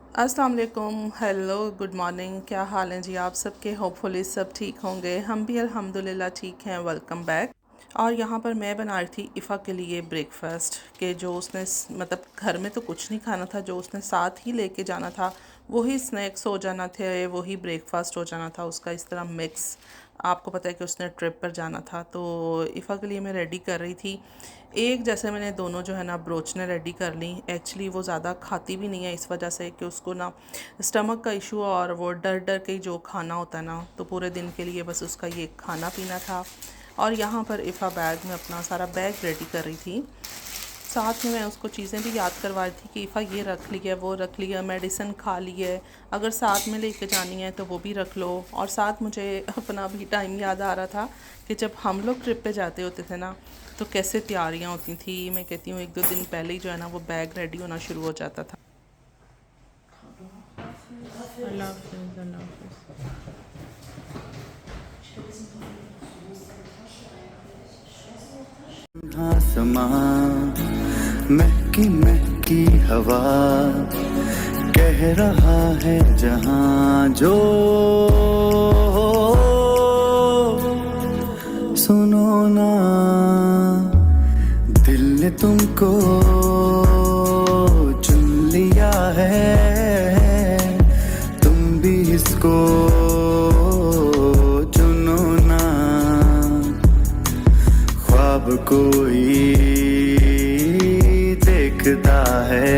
अस्सलाम वालेकुम, hello, good morning. क्या हाल हैं जी आप सबके? होपफुली सब ठीक होंगे। हम भी अल्हम्दुलिल्लाह ठीक हैं। Welcome back. और यहाँ पर मैं बना रही थी इफ़ा के लिए ब्रेकफ़ास्ट के जो उसने मतलब घर में तो कुछ नहीं खाना था, जो उसने साथ ही लेके जाना था वही स्नैक्स हो जाना थे, वही ब्रेकफ़ास्ट हो जाना था उसका। इस तरह मिक्स, आपको पता है कि उसने ट्रिप पर जाना था, तो इफ़ा के लिए मैं रेडी कर रही थी। एक जैसे मैंने दोनों जो है ना ब्रोचने रेडी कर ली। एक्चुअली वो ज़्यादा खाती भी नहीं है, इस वजह से कि उसको ना स्टमक का इशू, और वो डर डर के जो खाना होता है ना, तो पूरे दिन के लिए बस उसका ये खाना पीना था। और यहाँ पर इफ़ा बैग में अपना सारा बैग रेडी कर रही थी। साथ में मैं उसको चीज़ें भी याद करवा रही थी कि इफ़ा ये रख लिया, वो रख लिया, मेडिसिन खा ली है, अगर साथ में लेके जानी है तो वो भी रख लो। और साथ मुझे अपना भी टाइम याद आ रहा था कि जब हम लोग ट्रिप पे जाते होते थे ना, तो कैसे तैयारियां होती थी। मैं कहती हूँ 1-2 दिन पहले ही जो है ना वो बैग रेडी होना शुरू हो जाता था। अल्लाह हाफ़िज़, अल्लाह हाफ़िज़। आसमां महकी महकी हवा कह रहा है जहां जो सुनो ना, दिल ने तुमको चुन लिया है, तुम भी इसको चुनो ना। ख्वाब कोई देखता है।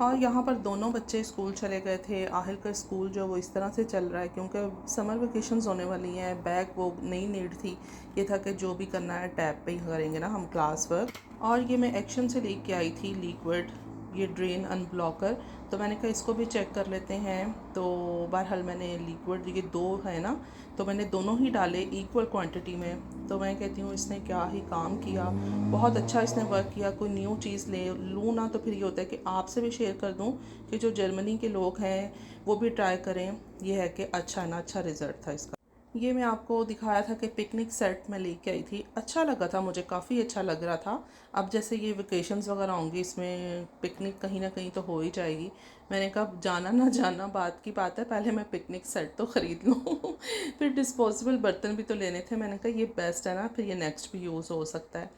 और यहाँ पर दोनों बच्चे स्कूल चले गए थे। आखिरकार स्कूल जो वो इस तरह से चल रहा है क्योंकि समर वेकेशंस होने वाली हैं। बैग वो नई नीड थी, ये था कि जो भी करना है टैब पे ही करेंगे ना हम क्लास वर्क। और ये मैं एक्शन से लेके आई थी लिक्विड, ये ड्रेन अनब्लॉकर, तो मैंने कहा इसको भी चेक कर लेते हैं। तो बहरहाल मैंने लिक्विड, ये 2 है ना, तो मैंने दोनों ही डाले इक्वल क्वांटिटी में। तो मैं कहती हूँ इसने क्या ही काम किया, बहुत अच्छा इसने वर्क किया। कोई न्यू चीज़ ले लूँ ना तो फिर ये होता है कि आपसे भी शेयर कर दूँ कि जो जर्मनी के लोग हैं वो भी ट्राई करें। ये है कि अच्छा है ना, अच्छा रिज़ल्ट था इसका। ये मैं आपको दिखाया था कि पिकनिक सेट में लेके आई थी, अच्छा लगा था मुझे, काफ़ी अच्छा लग रहा था। अब जैसे ये वेकेशंस वगैरह होंगी, इसमें पिकनिक कहीं ना कहीं तो हो ही जाएगी। मैंने कहा जाना ना जाना बात की बात है, पहले मैं पिकनिक सेट तो ख़रीद लूँ फिर डिस्पोजेबल बर्तन भी तो लेने थे। मैंने कहा ये बेस्ट है ना, फिर ये नेक्स्ट भी यूज़ हो सकता है।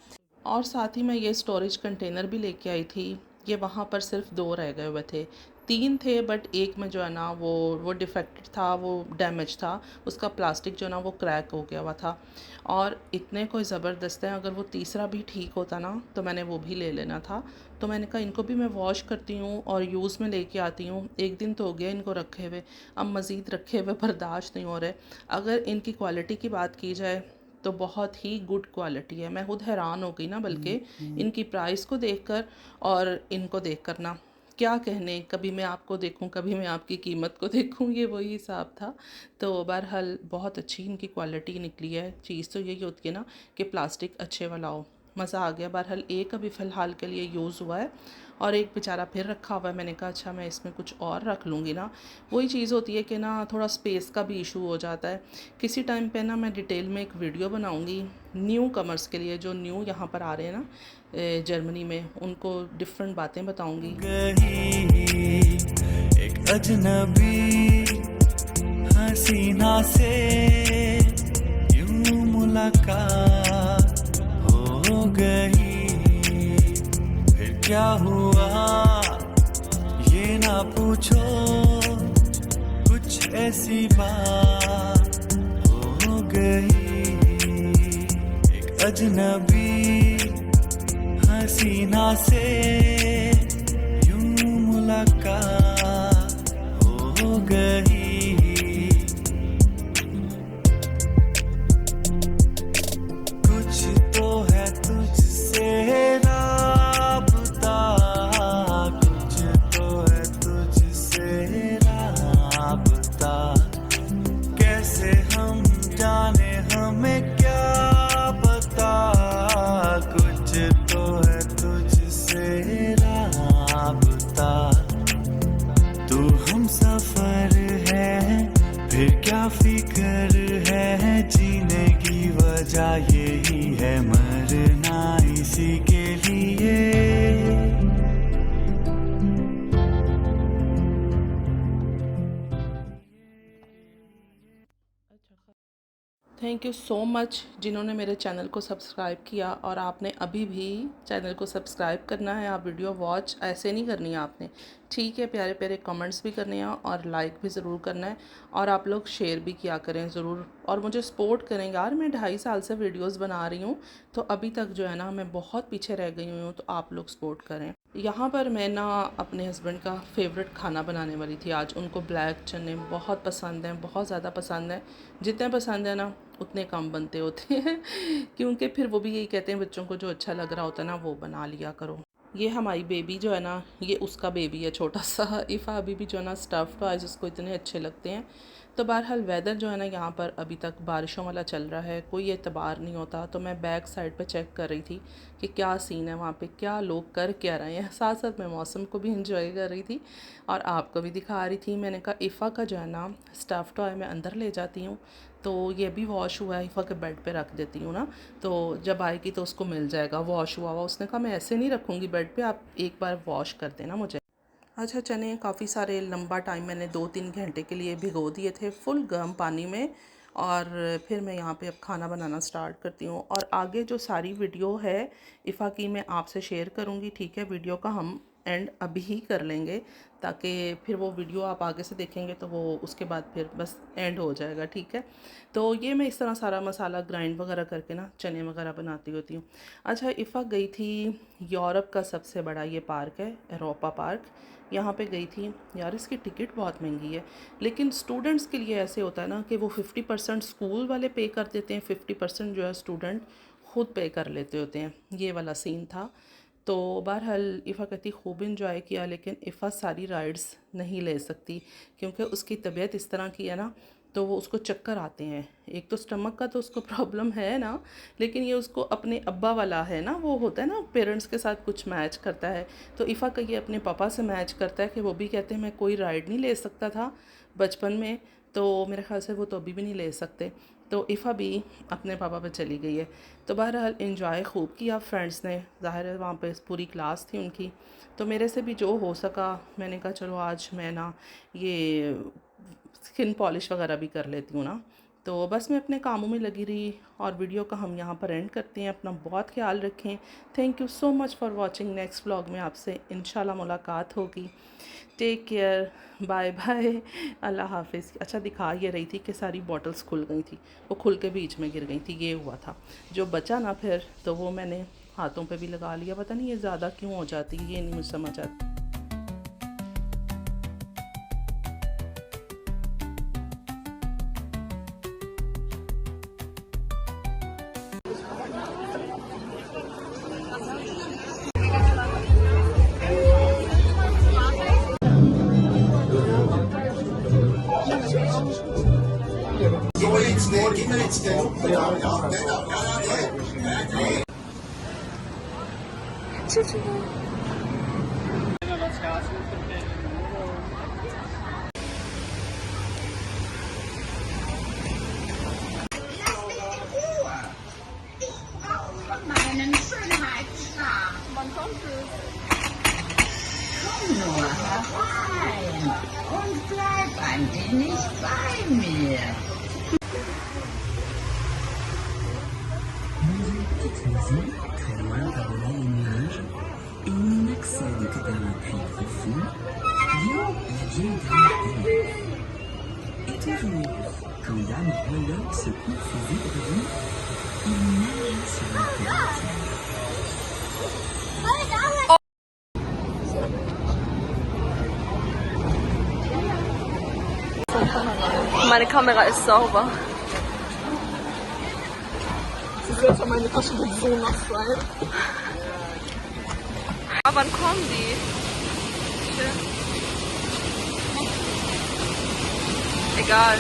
और साथ ही मैं ये स्टोरेज कंटेनर भी लेके आई थी। ये वहाँ पर सिर्फ 2 रह गए हुए थे, 3 थे बट एक में जो है ना वो डिफेक्टेड था, वो डैमेज था, उसका प्लास्टिक जो है ना वो क्रैक हो गया हुआ था। और इतने कोई ज़बरदस्त है, अगर वो तीसरा भी ठीक होता ना तो मैंने वो भी ले लेना था। तो मैंने कहा इनको भी मैं वॉश करती हूँ और यूज़ में लेके आती हूँ। एक दिन तो हो गया इनको रखे हुए, अब मज़ीद रखे हुए बर्दाश्त नहीं हो रहे। अगर इनकी क्वालिटी की बात की जाए तो बहुत ही गुड क्वालिटी है। मैं खुद हैरान हो गई ना, बल्कि इनकी प्राइस को देखकर और इनको देखकर ना, क्या कहने, कभी मैं आपको देखूं कभी मैं आपकी कीमत को देखूं, ये वही हिसाब था। तो बहरहाल बहुत अच्छी इनकी क्वालिटी निकली है। चीज़ तो यही होती है ना कि प्लास्टिक अच्छे वाला हो। मज़ा आ गया। बहरहाल एक अभी फ़िलहाल के लिए यूज़ हुआ है और एक बेचारा फिर रखा हुआ है। मैंने कहा अच्छा मैं इसमें कुछ और रख लूँगी ना। वही चीज़ होती है कि ना थोड़ा स्पेस का भी इशू हो जाता है। किसी टाइम पे ना मैं डिटेल में एक वीडियो बनाऊँगी न्यू कमर्स के लिए, जो न्यू यहाँ पर आ रहे हैं ना जर्मनी में, उनको डिफरेंट बातें बताऊँगी। एक अजनबी हसीना से यूं मुलाकात हो गई, फिर क्या हुआ ये ना पूछो, कुछ ऐसी बात हो गई। एक अजनबी हसीना से यूं मुलाकात हो गई। कुछ तो है तुझसे राबता, कुछ तो है तुझसे राबता, कैसे हम जाने हमें क्या पता। कुछ तो है तुझसे राबता, तू हम सफर है, फिर क्या फिक्र है, जीने की वजह यही है, मरना इसी के लिए। थैंक यू सो मच जिन्होंने मेरे चैनल को सब्सक्राइब किया, और आपने अभी भी चैनल को सब्सक्राइब करना है। आप वीडियो वॉच ऐसे नहीं करनी है आपने, ठीक है, प्यारे प्यारे कमेंट्स भी करने हैं और लाइक भी ज़रूर करना है, और आप लोग शेयर भी किया करें ज़रूर, और मुझे सपोर्ट करें यार। मैं 2.5 साल से वीडियोस बना रही हूँ, तो अभी तक जो है ना मैं बहुत पीछे रह गई हूँ, तो आप लोग सपोर्ट करें। यहाँ पर मैं ना अपने हस्बैंड का फेवरेट खाना बनाने वाली थी आज। उनको ब्लैक चने बहुत पसंद हैं, बहुत ज़्यादा पसंद हैं। जितने पसंद है ना उतने कम बनते होते हैं क्योंकि फिर वो भी यही कहते हैं बच्चों को जो अच्छा लग रहा होता है ना वो बना लिया करो। ये हमारी बेबी जो है ना, ये उसका बेबी है छोटा सा इफ़ा। अभी भी जो है ना स्टफ़ टॉयज़ उसको इतने अच्छे लगते हैं। तो बहरहाल वेदर जो है ना यहाँ पर अभी तक बारिशों वाला चल रहा है, कोई एतबार नहीं होता। तो मैं बैक साइड पे चेक कर रही थी कि क्या सीन है वहाँ पे, क्या लोग कर क्या रहे हैं। साथ साथ मैं मौसम को भी इंजॉय कर रही थी और आपको भी दिखा रही थी। मैंने कहा इफ़ा का जो है ना स्टफ़ टॉय मैं अंदर ले जाती हूँ, तो ये भी वॉश हुआ है, इफ़ा के बेड पे रख देती हूँ ना, तो जब आएगी तो उसको मिल जाएगा वॉश हुआ हुआ। उसने कहा मैं ऐसे नहीं रखूँगी बेड पे, आप एक बार वॉश कर देना मुझे। अच्छा, चने काफ़ी सारे लंबा टाइम मैंने 2-3 घंटे के लिए भिगो दिए थे फुल गर्म पानी में, और फिर मैं यहाँ पे अब खाना बनाना स्टार्ट करती हूँ। और आगे जो सारी वीडियो है इफ़ा की मैं आपसे शेयर करूँगी, ठीक है। वीडियो का हम एंड अभी ही कर लेंगे, ताकि फिर वो वीडियो आप आगे से देखेंगे तो वो उसके बाद फिर बस एंड हो जाएगा, ठीक है। तो ये मैं इस तरह सारा मसाला ग्राइंड वगैरह करके ना चने वगैरह बनाती होती हूँ। अच्छा, इफ़ा गई थी यूरोप का सबसे बड़ा ये पार्क है यूरोपा पार्क, यहाँ पे गई थी। यार इसकी टिकट बहुत महंगी है, लेकिन स्टूडेंट्स के लिए ऐसे होता है ना कि वो 50% स्कूल वाले पे कर देते हैं, 50% जो है स्टूडेंट ख़ुद पे कर लेते होते हैं। ये वाला सीन था। तो बहरहाल इफ़ा कहती खूब इंजॉय किया, लेकिन इफ़ा सारी राइड्स नहीं ले सकती क्योंकि उसकी तबीयत इस तरह की है ना, तो वो उसको चक्कर आते हैं। एक तो स्टमक का तो उसको प्रॉब्लम है ना, लेकिन ये उसको अपने अब्बा वाला है ना, वो होता है ना पेरेंट्स के साथ कुछ मैच करता है। तो इफ़ा का ये अपने पापा से मैच करता है कि वो भी कहते हैं मैं कोई राइड नहीं ले सकता था बचपन में, तो मेरे ख्याल से वो तो अभी भी नहीं ले सकते। तो इफ़ा भी अपने पापा पे चली गई है। तो बहरहाल इंजॉय खूब किया फ्रेंड्स ने, ज़ाहिर है वहाँ पे पूरी क्लास थी उनकी। तो मेरे से भी जो हो सका मैंने कहा चलो आज मैं ना ये स्किन पॉलिश वगैरह भी कर लेती हूँ ना। तो बस मैं अपने कामों में लगी रही, और वीडियो का हम यहाँ पर एंड करते हैं। अपना बहुत ख्याल रखें। Thank you so much for watching. Next vlog में आपसे इंशाल्लाह मुलाकात होगी। टेक केयर, बाय बाय, अल्लाह हाफिज़। अच्छा, दिखा ये रही थी कि सारी बॉटल्स खुल गई थी, वो खुल के बीच में गिर गई थी, ये हुआ था। जो बचा ना फिर तो वो मैंने हाथों पे भी लगा लिया। पता नहीं ये ज़्यादा क्यों हो जाती है, ये नहीं मुझे समझ आता। Meinen Schönheitsstab. Wann kommt es? Komm nur herein und bleib ein wenig bei mir. Et on n'accède que par un puits profond, vient la vieille dame Hélène. Et toujours, quand dame Hélène secoue ses éperviers, il nage sur la terre. Meine Kamera ist sauber. Meine Tasche wird so nass sein. Aber wann kommen die? Egal.